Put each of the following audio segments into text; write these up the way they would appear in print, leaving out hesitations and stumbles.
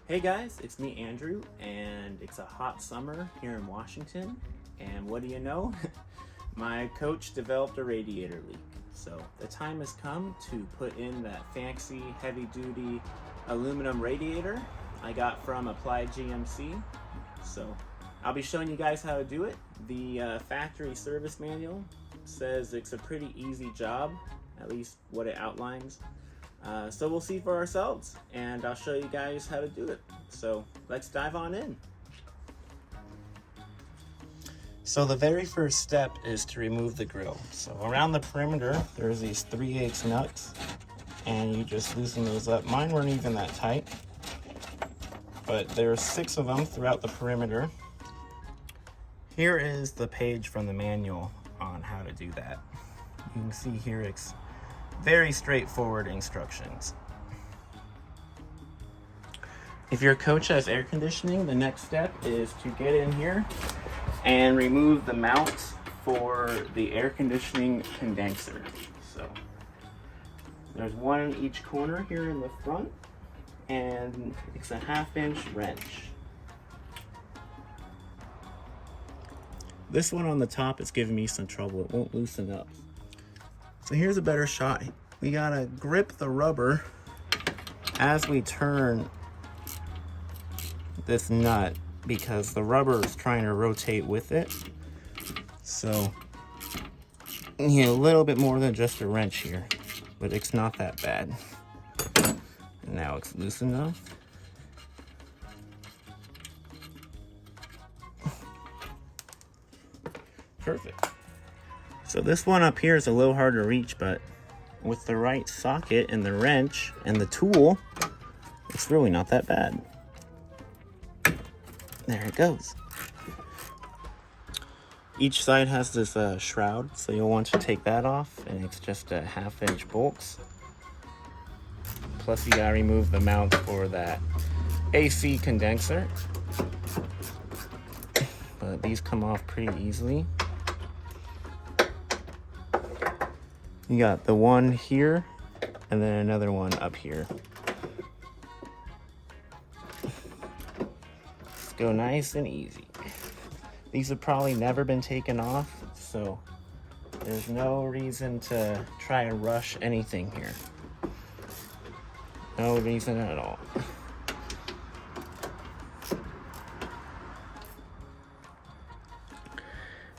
Hey guys, it's me Andrew, and it's a hot summer here in Washington, and what do you know? My coach developed a radiator leak. So the time has come to put in that fancy heavy-duty aluminum radiator I got from Applied GMC. So I'll be showing you guys how to do it. The factory service manual says it's a pretty easy job, at least what it outlines. So we'll see for ourselves, and I'll show you guys how to do it. So let's dive on in. So the very first step is to remove the grill. So around the perimeter, there's these 3/8 nuts, and you just loosen those up. Mine weren't even that tight, but there's 6 of them throughout the perimeter. Here is the page from the manual on how to do that. You can see here it's very straightforward instructions. If your coach has air conditioning, the next step is to get in here and remove the mounts for the air conditioning condenser. So there's one in each corner here in the front, and it's a 1/2-inch wrench. This one on the top is giving me some trouble. It won't loosen up. So here's a better shot. We gotta grip the rubber as we turn this nut because the rubber is trying to rotate with it. So you need a little bit more than just a wrench here, but it's not that bad. And now it's loose enough. Perfect. So this one up here is a little hard to reach, but with the right socket and the wrench and the tool, it's really not that bad. There it goes. Each side has this shroud, so you'll want to take that off, and it's just a 1/2-inch bolts. Plus you gotta remove the mount for that AC condenser. But these come off pretty easily. You got the one here, and then another one up here. Let's go nice and easy. These have probably never been taken off, so there's no reason to try and rush anything here. No reason at all.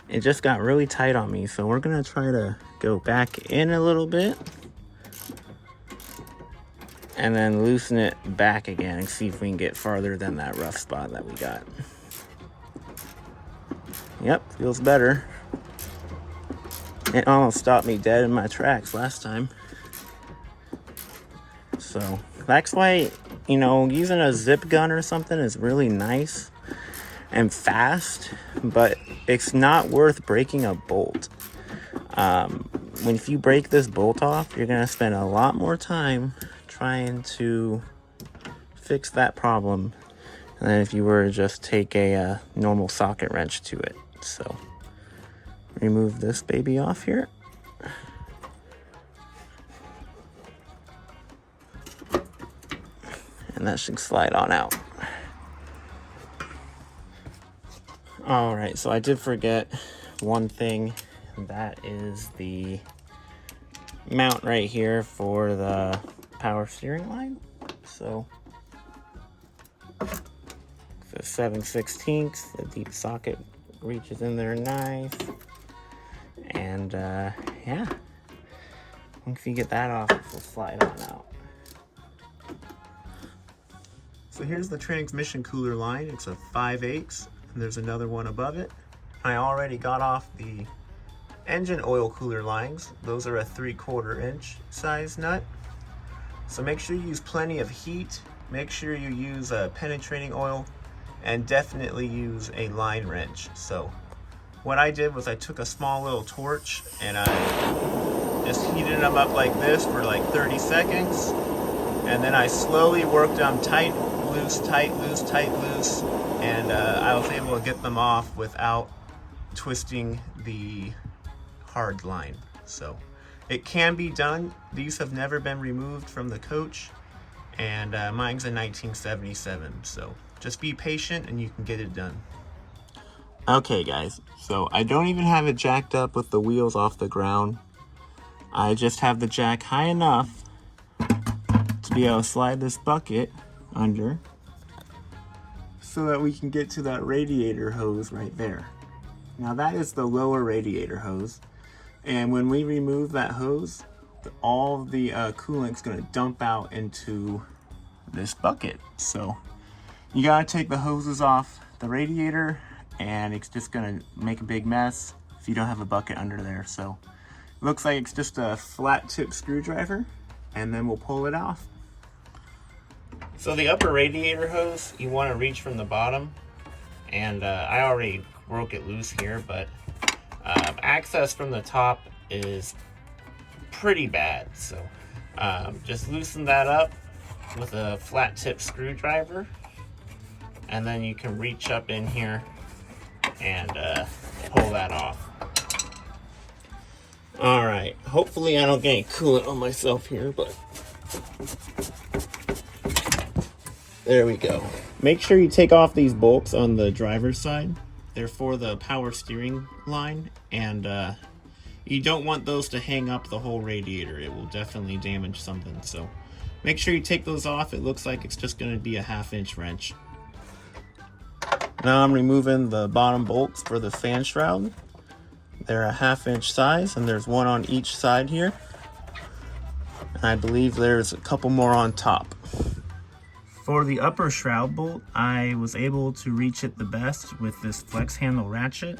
It just got really tight on me, so we're gonna try to go back in a little bit and then loosen it back again and see if we can get farther than that rough spot that we got. Yep, feels better. It almost stopped me dead in my tracks last time. So that's why, you know, using a zip gun or something is really nice and fast, but it's not worth breaking a bolt. If you break this bolt off, you're gonna spend a lot more time trying to fix that problem than if you were to just take a normal socket wrench to it. So remove this baby off here. And that should slide on out. All right, so I did forget one thing. That is the mount right here for the power steering line. So the 7/16, the deep socket reaches in there nice. And yeah, once you get that off, it will slide on out. So here's the transmission cooler line. It's a 5/8. And there's another one above it. I already got off the engine oil cooler lines. Those are a 3/4 inch size nut. So make sure you use plenty of heat. Make sure you use penetrating oil, and definitely use a line wrench. So what I did was I took a small little torch and I just heated them up like this for like 30 seconds. And then I slowly worked them tight, loose, tight, loose, tight, loose. And I was able to get them off without twisting the hard line. So it can be done. These have never been removed from the coach, and mine's a 1977, so just be patient and you can get it done. Okay guys, so I don't even have it jacked up with the wheels off the ground. I just have the jack high enough to be able to slide this bucket under so that we can get to that radiator hose right there. Now that is the lower radiator hose, and when we remove that hose, all of the coolant's going to dump out into this bucket. So you got to take the hoses off the radiator, and it's just going to make a big mess if you don't have a bucket under there. So it looks like it's just a flat tip screwdriver, and then we'll pull it off. So the upper radiator hose, you want to reach from the bottom, and I already broke it loose here, but access from the top is pretty bad. So just loosen that up with a flat tip screwdriver, and then you can reach up in here and pull that off. All right, hopefully I don't get any coolant on myself here, but there we go. Make sure you take off these bolts on the driver's side. They're for the power steering line, and you don't want those to hang up the whole radiator. It will definitely damage something, so make sure you take those off. It looks like it's just going to be a 1/2-inch wrench. Now I'm removing the bottom bolts for the fan shroud. They're a 1/2-inch size, and there's one on each side here. And I believe there's a couple more on top. For the upper shroud bolt, I was able to reach it the best with this flex handle ratchet.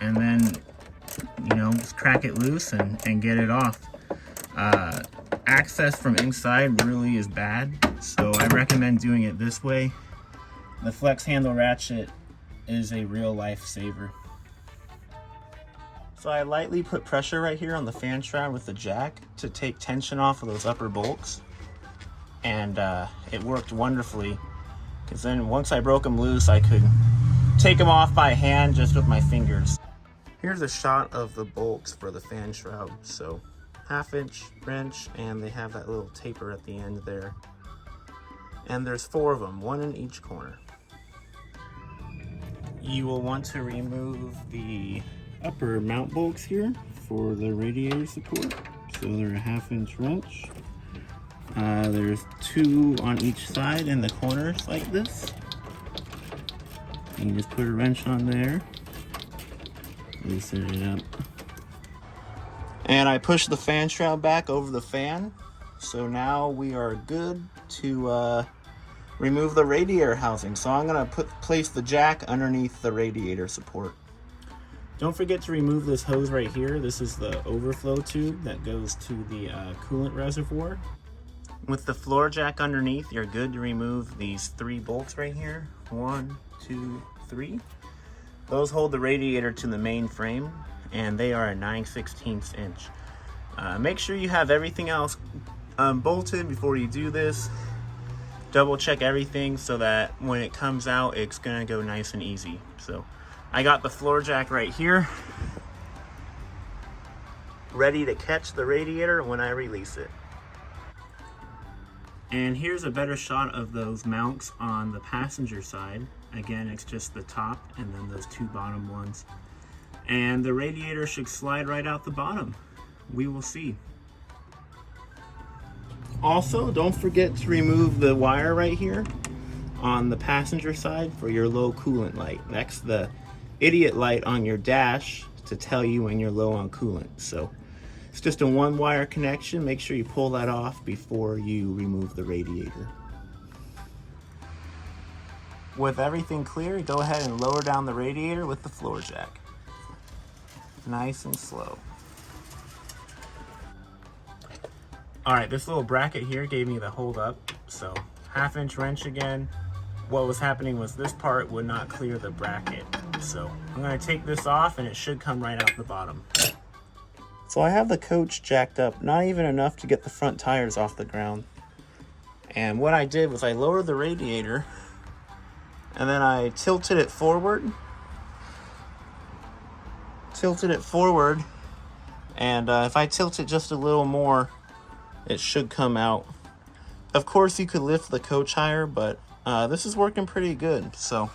And then, you know, just crack it loose and get it off. Access from inside really is bad, so I recommend doing it this way. The flex handle ratchet is a real lifesaver. So I lightly put pressure right here on the fan shroud with the jack to take tension off of those upper bolts. And it worked wonderfully, because then once I broke them loose, I could take them off by hand just with my fingers. Here's a shot of the bolts for the fan shroud. So 1/2-inch wrench, and they have that little taper at the end there. And there's 4 of them, 1 in each corner. You will want to remove the upper mount bolts here for the radiator support. So they're a 1/2-inch wrench. There's 2 on each side in the corners like this. You can just put a wrench on there, loosen it up. And I push the fan shroud back over the fan. So now we are good to remove the radiator housing. So I'm gonna place the jack underneath the radiator support. Don't forget to remove this hose right here. This is the overflow tube that goes to the coolant reservoir. With the floor jack underneath, you're good to remove these 3 bolts right here. 1, 2, 3. Those hold the radiator to the main frame, and they are a 9/16 inch. Make sure you have everything else bolted before you do this. Double check everything so that when it comes out, it's gonna go nice and easy. So I got the floor jack right here, ready to catch the radiator when I release it. And here's a better shot of those mounts on the passenger side. Again, it's just the top and then those 2 bottom ones. And the radiator should slide right out the bottom. We will see. Also, don't forget to remove the wire right here on the passenger side for your low coolant light. That's the idiot light on your dash to tell you when you're low on coolant. So it's just a 1-wire connection. Make sure you pull that off before you remove the radiator. With everything clear, go ahead and lower down the radiator with the floor jack. Nice and slow. All right, this little bracket here gave me the hold up. So 1/2-inch wrench again. What was happening was this part would not clear the bracket. So I'm gonna take this off and it should come right out the bottom. So I have the coach jacked up, not even enough to get the front tires off the ground. And what I did was I lowered the radiator and then I tilted it forward. And if I tilt it just a little more, it should come out Of course, you could lift the coach higher, but this is working pretty good. So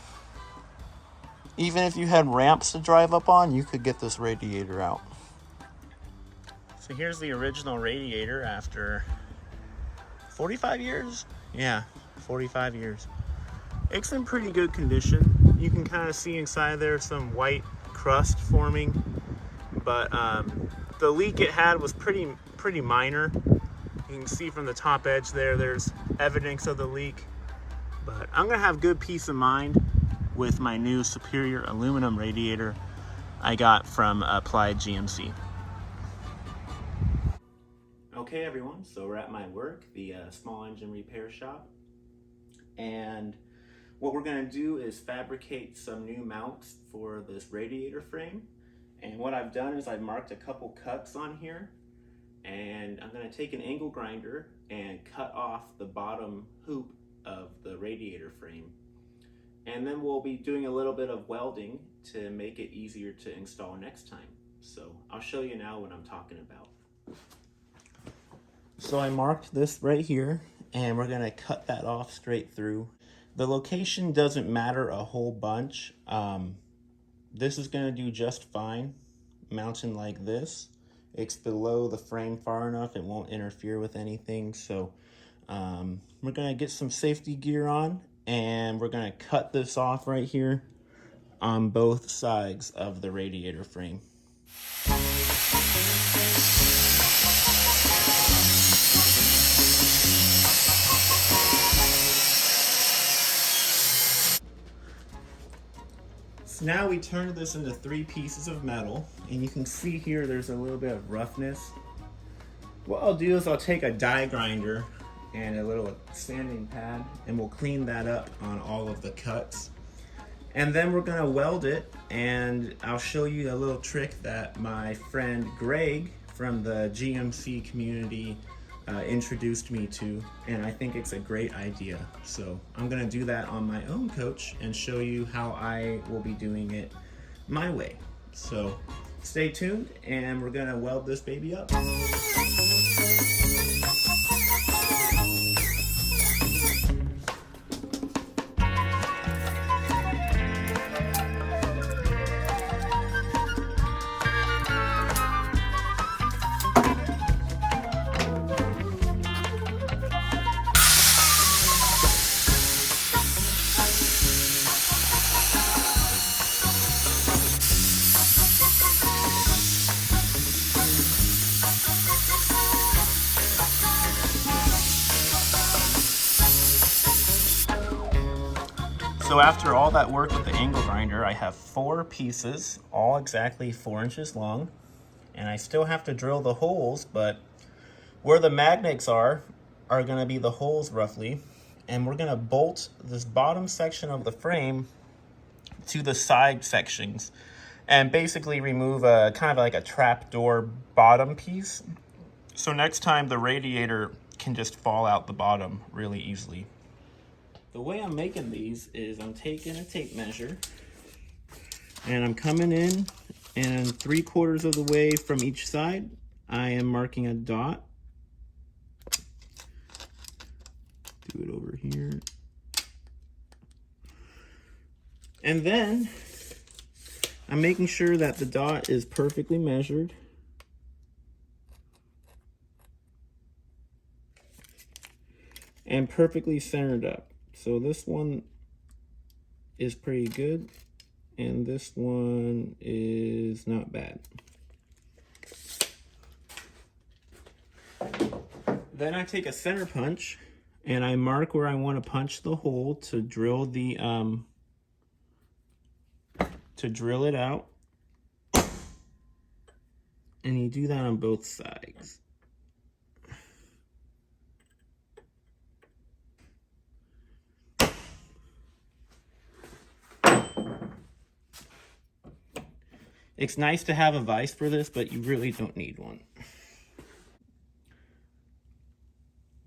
even if you had ramps to drive up on, you could get this radiator out. So here's the original radiator after 45 years? Yeah, 45 years. It's in pretty good condition. You can kind of see inside there some white crust forming, but the leak it had was pretty minor. You can see from the top edge there's evidence of the leak, but I'm gonna have good peace of mind with my new superior aluminum radiator I got from Applied GMC. Okay everyone, so we're at my work, the small engine repair shop, and what we're going to do is fabricate some new mounts for this radiator frame. And what I've done is I've marked a couple cuts on here, and I'm going to take an angle grinder and cut off the bottom hoop of the radiator frame. And then we'll be doing a little bit of welding to make it easier to install next time. So I'll show you now what I'm talking about. So I marked this right here, and we're gonna cut that off straight through. The location doesn't matter a whole bunch. This is gonna do just fine mounting like this. It's below the frame far enough, it won't interfere with anything. So we're gonna get some safety gear on, and we're gonna cut this off right here on both sides of the radiator frame. So now we turned this into 3 pieces of metal, and you can see here there's a little bit of roughness. What I'll do is I'll take a die grinder and a little sanding pad, and we'll clean that up on all of the cuts. And then we're gonna weld it, and I'll show you a little trick that my friend Greg from the GMC community introduced me to, and I think it's a great idea. So I'm gonna do that on my own coach and show you how I will be doing it my way. So stay tuned, and we're gonna weld this baby up. So after all that work with the angle grinder, I have 4 pieces, all exactly 4 inches long. And I still have to drill the holes, but where the magnets are gonna be the holes roughly. And we're gonna bolt this bottom section of the frame to the side sections and basically remove a kind of like a trapdoor bottom piece. So next time the radiator can just fall out the bottom really easily. The way I'm making these is I'm taking a tape measure and I'm coming in, and 3/4 of the way from each side, I am marking a dot. Do it over here. And then I'm making sure that the dot is perfectly measured. And perfectly centered up. So this one is pretty good, and this one is not bad. Then I take a center punch and I mark where I want to punch the hole to drill the drill it out. And you do that on both sides. It's nice to have a vise for this, but you really don't need one.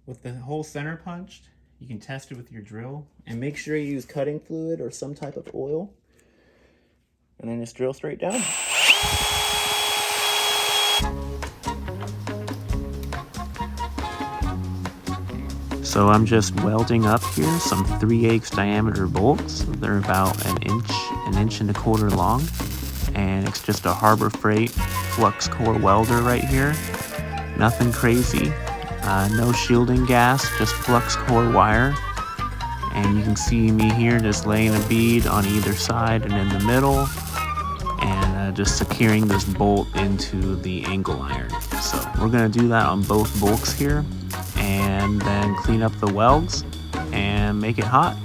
With the hole center punched, you can test it with your drill, and make sure you use cutting fluid or some type of oil, and then just drill straight down. So I'm just welding up here some 3/8 diameter bolts. They're about an inch and a quarter long. And it's just a Harbor Freight flux core welder right here. Nothing crazy. No shielding gas, just flux core wire. And you can see me here just laying a bead on either side and in the middle. And just securing this bolt into the angle iron. So we're gonna do that on both bolts here. And then clean up the welds and make it hot.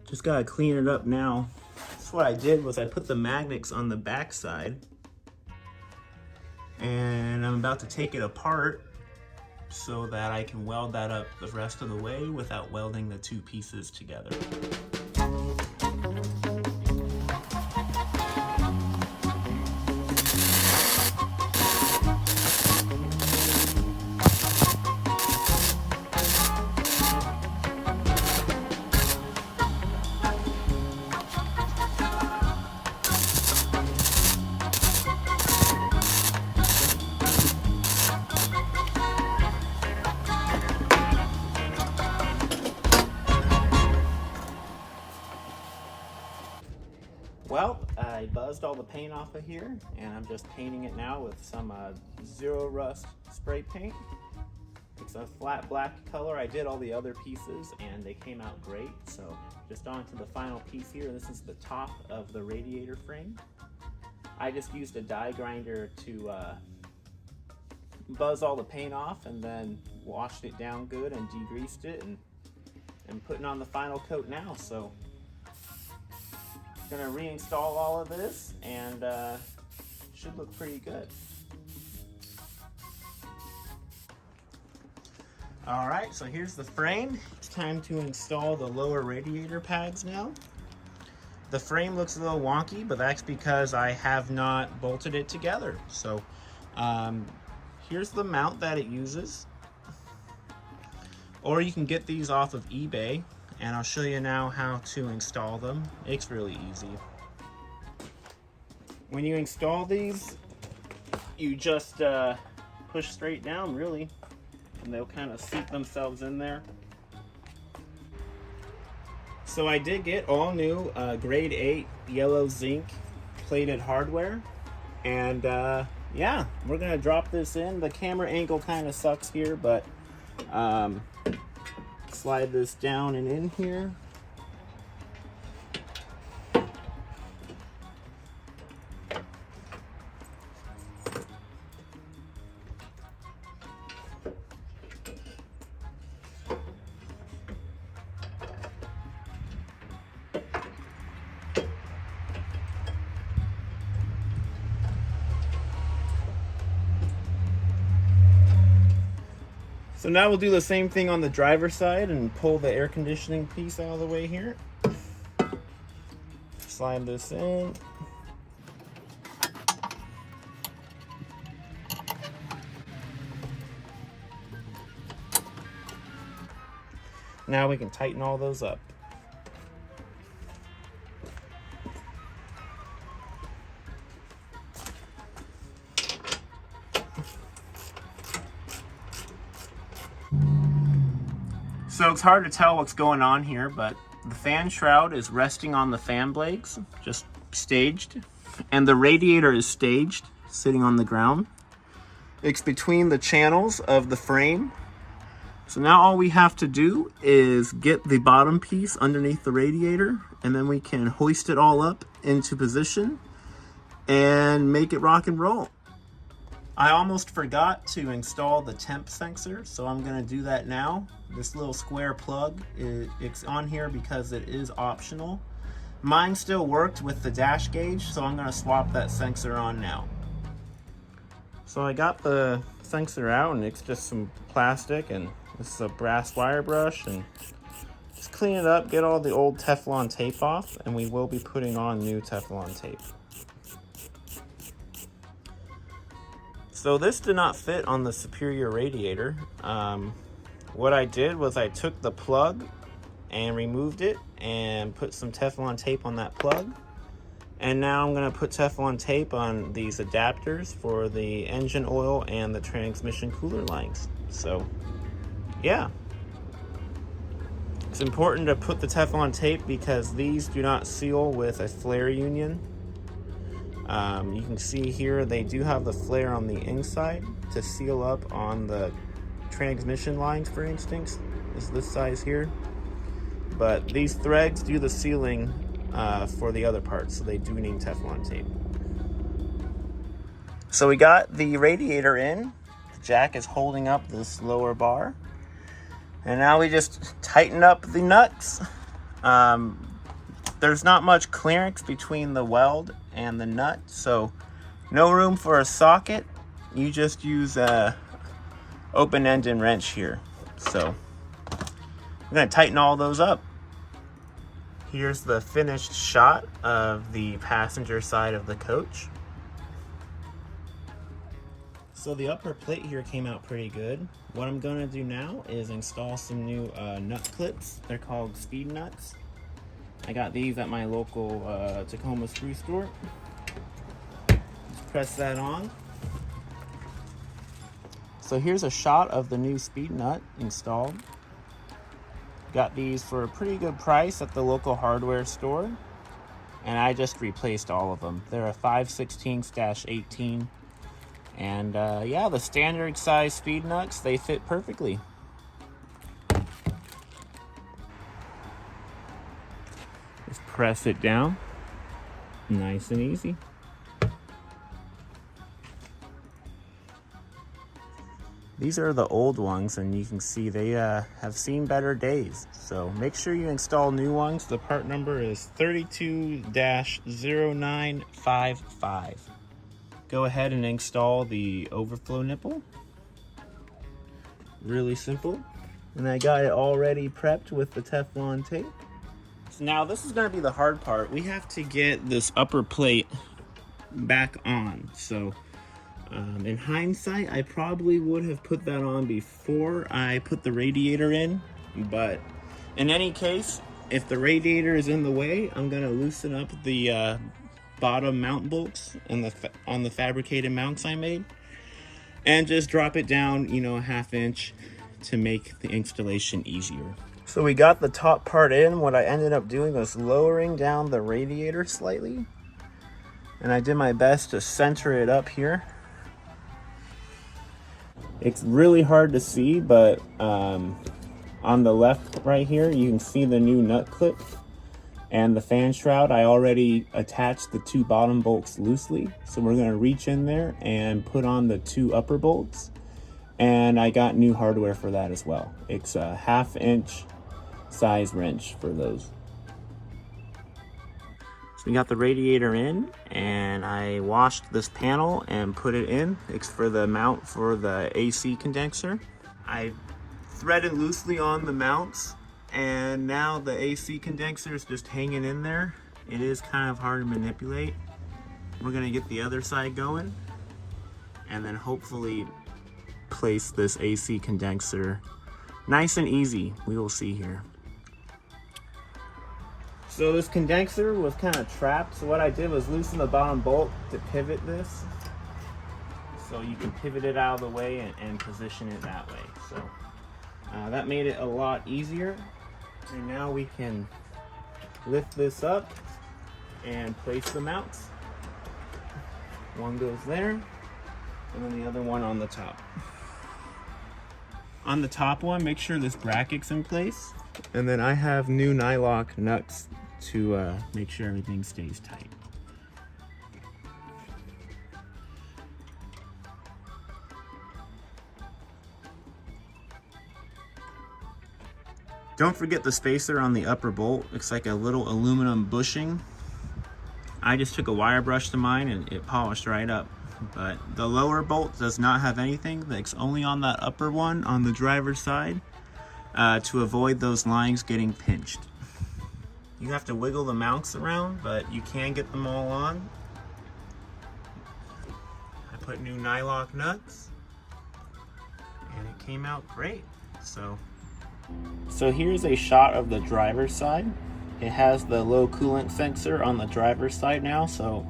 Just gotta clean it up now. So what I did was I put the magnets on the back side, and I'm about to take it apart so that I can weld that up the rest of the way without welding the two pieces together. Well, I buzzed all the paint off of here, and I'm just painting it now with some Zero Rust spray paint. It's a flat black color. I did all the other pieces, and they came out great. So just on to the final piece here. This is the top of the radiator frame. I just used a die grinder to buzz all the paint off, and then washed it down good and degreased it, and putting on the final coat now. So gonna reinstall all of this, and should look pretty good. All right, so here's the frame. It's time to install the lower radiator pads now. The frame looks a little wonky, but that's because I have not bolted it together. So here's the mount that it uses. Or you can get these off of eBay, and I'll show you now how to install them. It's really easy. When you install these, you just push straight down, really, and they'll kind of seat themselves in there. So I did get all new grade 8 yellow zinc plated hardware, and yeah, we're gonna drop this in. The camera angle kind of sucks here, but slide this down and in here. So now we'll do the same thing on the driver's side and pull the air conditioning piece out of the way here. Slide this in. Now we can tighten all those up. So it's hard to tell what's going on here, but the fan shroud is resting on the fan blades, just staged, and the radiator is staged. sitting on the ground. It's between the channels of the frame. So now all we have to do is get the bottom piece underneath the radiator, and then we can hoist it all up into position and make it rock and roll. I almost forgot to install the temp sensor, so I'm going to do that now. This little square plug, it's on here because it is optional. Mine still worked with the dash gauge, so I'm going to swap that sensor on now. So I got the sensor out, and it's just some plastic, and this is a brass wire brush, and just clean it up, get all the old Teflon tape off, and we will be putting on new Teflon tape. So this did not fit on the Superior radiator. What I did was I took the plug and removed it and put some Teflon tape on that plug. And now I'm gonna put Teflon tape on these adapters for the engine oil and the transmission cooler lines. So, yeah. It's important to put the Teflon tape because these do not seal with a flare union. You can see here they do have the flare on the inside to seal up on the transmission lines, for instance, is this size here. But these threads do the sealing for the other parts, so they do need Teflon tape. So we got the radiator in. The jack is holding up this lower bar. And now we just tighten up the nuts. There's not much clearance between the weld and the nut, so no room for a socket. You just use a open-ended wrench here. So I'm gonna tighten all those up. Here's the finished shot of the passenger side of the coach. So the upper plate here came out pretty good. What I'm gonna do now is install some new nut clips. They're called speed nuts. I got these at my local Tacoma screw store. Just press that on. So here's a shot of the new speed nut installed. Got these for a pretty good price at the local hardware store. And I just replaced all of them. They're a 5/16-18. And yeah, the standard size speed nuts, they fit perfectly. Just press it down, nice and easy. These are the old ones, and you can see they have seen better days. So make sure you install new ones. The part number is 32-0955. Go ahead and install the overflow nipple. Really simple. And I got it already prepped with the Teflon tape. So now this is gonna be the hard part. We have to get this upper plate back on. So in hindsight, I probably would have put that on before I put the radiator in. But in any case, if the radiator is in the way, I'm gonna loosen up the bottom mount bolts and on the fabricated mounts I made, and just drop it down, you know, a 1/2 inch to make the installation easier. So we got the top part in. What I ended up doing was lowering down the radiator slightly, and I did my best to center it up here. It's really hard to see, but on the left right here, you can see the new nut clip. And the fan shroud, I already attached the 2 bottom bolts loosely. So we're gonna reach in there and put on the 2 upper bolts. And I got new hardware for that as well. It's a 1/2 inch size wrench for those. So we got the radiator in, and I washed this panel and put it in. It's for the mount for the AC condenser. I threaded loosely on the mounts, and now the AC condenser is just hanging in there. It is kind of hard to manipulate. We're gonna get the other side going, and then hopefully place this AC condenser nice and easy. We will see here. So this condenser was kind of trapped. So what I did was loosen the bottom bolt to pivot this. So you can pivot it out of the way and position it that way. So that made it a lot easier. And now we can lift this up and place the mounts. One goes there, and then the other one on the top. On the top one, make sure this bracket's in place. And then I have new nylock nuts to make sure everything stays tight. Don't forget the spacer on the upper bolt. It's like a little aluminum bushing. I just took a wire brush to mine and it polished right up. But the lower bolt does not have anything. It's only on that upper one on the driver's side to avoid those lines getting pinched. You have to wiggle the mounts around, but you can get them all on. I put new nylock nuts and it came out great. So here's a shot of the driver's side. It has the low coolant sensor on the driver's side now, so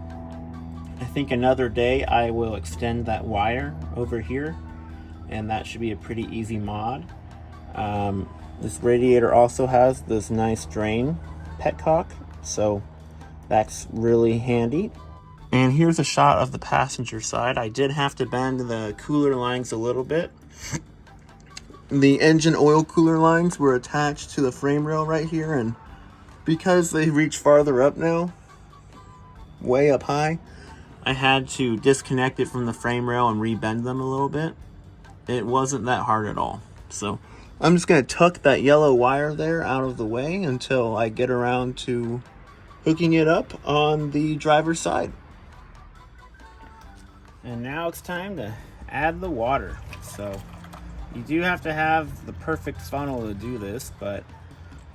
I think another day I will extend that wire over here, and that should be a pretty easy mod. This radiator also has this nice drain petcock, so that's really handy. And here's a shot of the passenger side. I did have to bend the cooler lines a little bit. The engine oil cooler lines were attached to the frame rail right here, and because they reach farther up now, way up high, I had to disconnect it from the frame rail and rebend them a little bit. It wasn't that hard at all. So I'm just going to tuck that yellow wire there out of the way until I get around to hooking it up on the driver's side. And now it's time to add the water. So you do have to have the perfect funnel to do this, but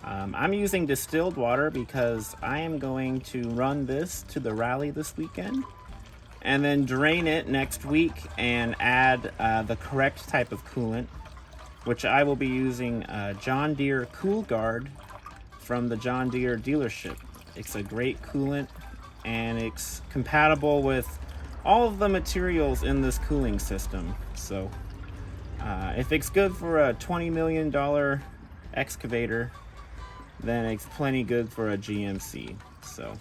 I'm using distilled water because I am going to run this to the rally this weekend and then drain it next week and add the correct type of coolant, which I will be using John Deere Coolgard from the John Deere dealership. It's a great coolant and it's compatible with all of the materials in this cooling system. So if it's good for a $20 million excavator, then it's plenty good for a GMC. So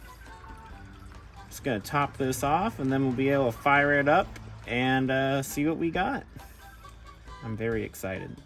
just gonna top this off and then we'll be able to fire it up and see what we got. I'm very excited.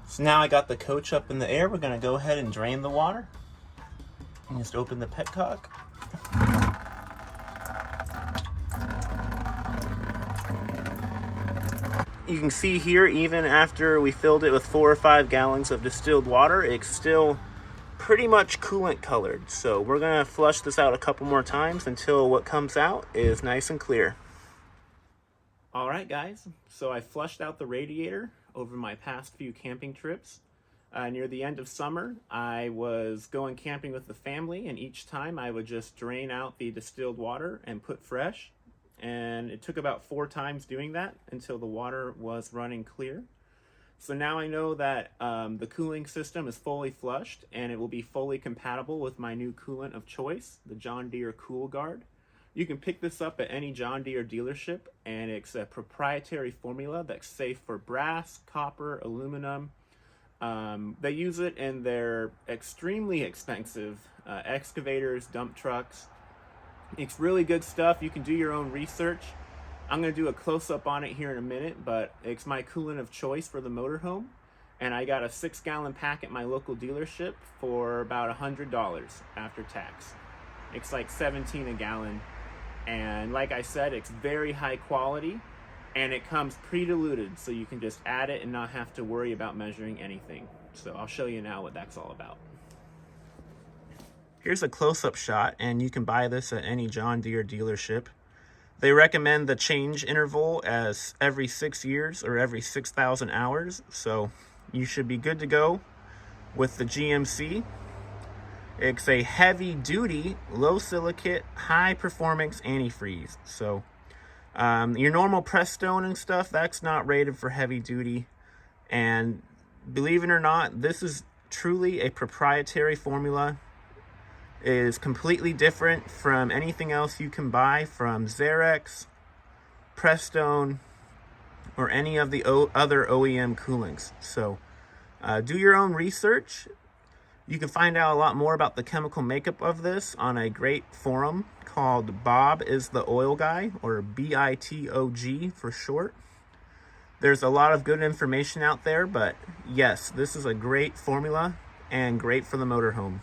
So now I got the coach up in the air, we're gonna go ahead and drain the water. And just open the petcock. You can see here, even after we filled it with 4 or 5 gallons of distilled water, it's still pretty much coolant colored. So we're gonna flush this out a couple more times until what comes out is nice and clear. All right, guys, so I flushed out the radiator over my past few camping trips. Near the end of summer, I was going camping with the family, and each time I would just drain out the distilled water and put fresh. And it took about 4 times doing that until the water was running clear. So now I know that the cooling system is fully flushed and it will be fully compatible with my new coolant of choice, the John Deere Coolgard. You can pick this up at any John Deere dealership, and it's a proprietary formula that's safe for brass, copper, aluminum. They use it in their extremely expensive excavators, dump trucks. It's really good stuff. You can do your own research. I'm going to do a close-up on it here in a minute, but it's my coolant of choice for the motorhome. And I got a 6-gallon pack at my local dealership for about $100 after tax. It's like $17 a gallon. And like I said, it's very high quality and it comes pre-diluted, so you can just add it and not have to worry about measuring anything. So I'll show you now what that's all about. Here's a close-up shot, and you can buy this at any John Deere dealership. They recommend the change interval as every 6 years or every 6,000 hours, so you should be good to go with the GMC. It's a heavy-duty, low silicate, high-performance antifreeze. So Your normal press stone and stuff, that's not rated for heavy duty. And believe it or not, this is truly a proprietary formula. It is completely different from anything else you can buy from Xerox, Prestone, or any of the other OEM coolants. So do your own research. You can find out a lot more about the chemical makeup of this on a great forum called Bob is the Oil Guy, or BITOG for short. There's a lot of good information out there, but yes, this is a great formula and great for the motorhome.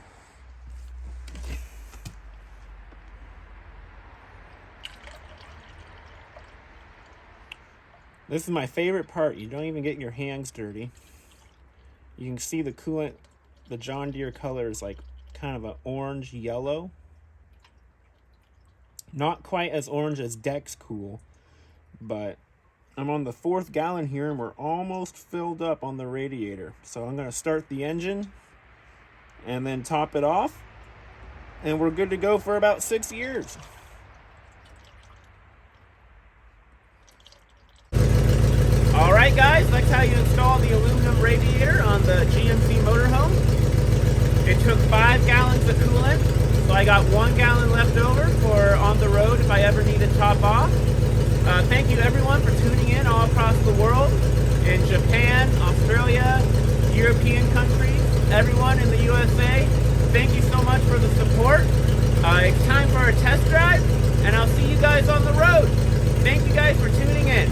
This is my favorite part. You don't even get your hands dirty. You can see the coolant, the John Deere color is like kind of an orange yellow. Not quite as orange as Dex Cool, but I'm on the 4th gallon here and we're almost filled up on the radiator. So I'm going to start the engine and then top it off, and we're good to go for about 6 years. Alright guys, that's how you install the aluminum radiator on the GMC Motorhome. It took 5 gallons of coolant, so I got 1 gallon left over for on the road if I ever need to top off. Thank you everyone for tuning in all across the world, in Japan, Australia, European countries, everyone in the USA. Thank you so much for the support. It's time for a test drive, and I'll see you guys on the road. Thank you guys for tuning in.